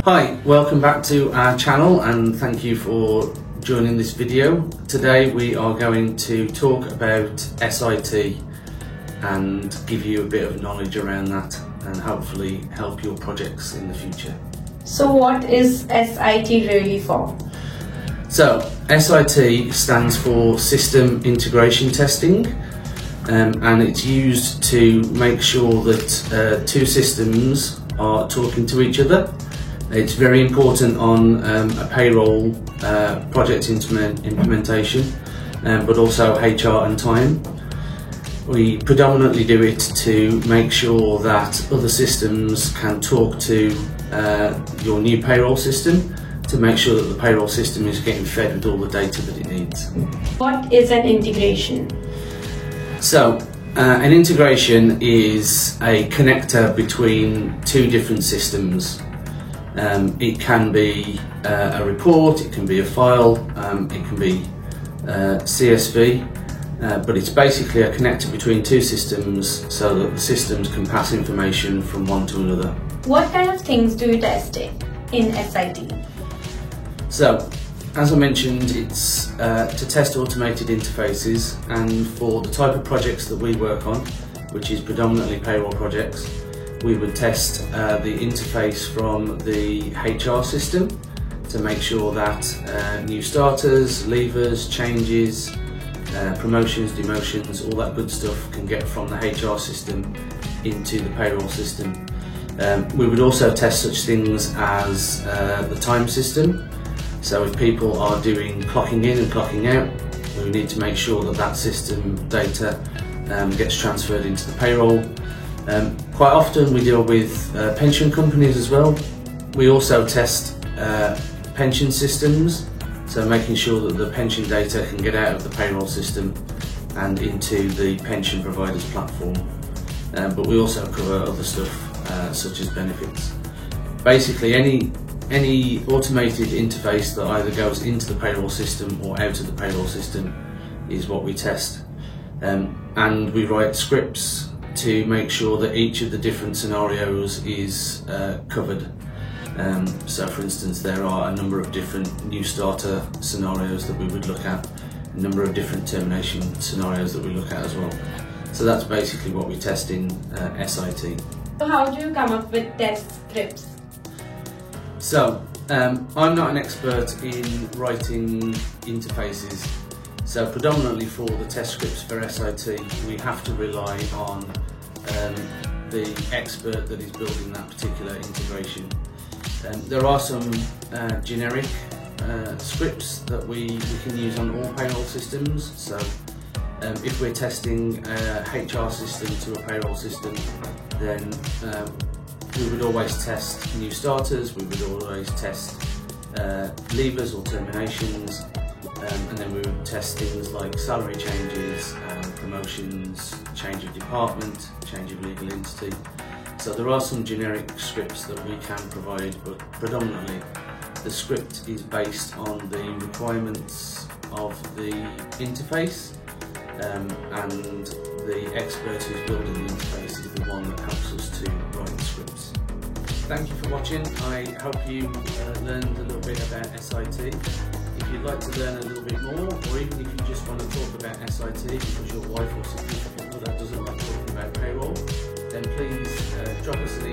Hi, welcome back to our channel and thank you for joining this video. Today we are going to talk about SIT and give you a bit of knowledge around that and hopefully help your projects in the future. So what is SIT really for? So SIT stands for System Integration Testing, and it's used to make sure that two systems are talking to each other. It's very important on a payroll project implementation, but also HR and time. We predominantly do it to make sure that other systems can talk to your new payroll system, to make sure that the payroll system is getting fed with all the data that it needs. What is an integration? So, an integration is a connector between two different systems. It can be a report, it can be a file, it can be CSV, but it's basically a connector between two systems so that the systems can pass information from one to another. What kind of things do you test in SIT? So, as I mentioned, it's to test automated interfaces, and for the type of projects that we work on, which is predominantly payroll projects, we would test the interface from the HR system to make sure that new starters, leavers, changes, promotions, demotions, all that good stuff can get from the HR system into the payroll system. We would also test such things as the time system. So if people are doing clocking in and clocking out, we need to make sure that that system data gets transferred into the payroll. Quite often we deal with pension companies as well. We also test pension systems, so making sure that the pension data can get out of the payroll system and into the pension providers platform. But we also cover other stuff such as benefits. Basically any automated interface that either goes into the payroll system or out of the payroll system is what we test. And we write scripts to make sure that each of the different scenarios is covered. So for instance, there are a number of different new starter scenarios that we would look at, a number of different termination scenarios that we look at as well. So that's basically what we test in SIT. So how do you come up with test scripts? So I'm not an expert in writing interfaces. So predominantly for the test scripts for SIT, we have to rely on the expert that is building that particular integration. There are some generic scripts that we can use on all payroll systems. So if we're testing a HR system to a payroll system, then we would always test new starters, we would always test leavers or terminations, and then we would test things like salary changes, promotions, change of department, change of legal entity. So there are some generic scripts that we can provide, but predominantly the script is based on the requirements of the interface, and the expert who's building the interface is the one that helps us to write scripts. Thank you for watching. I hope you learned a little bit about SIT. If you'd like to learn a little bit more, or even if you just want to talk about SIT because your wife or significant other doesn't like talking about payroll, then please drop us a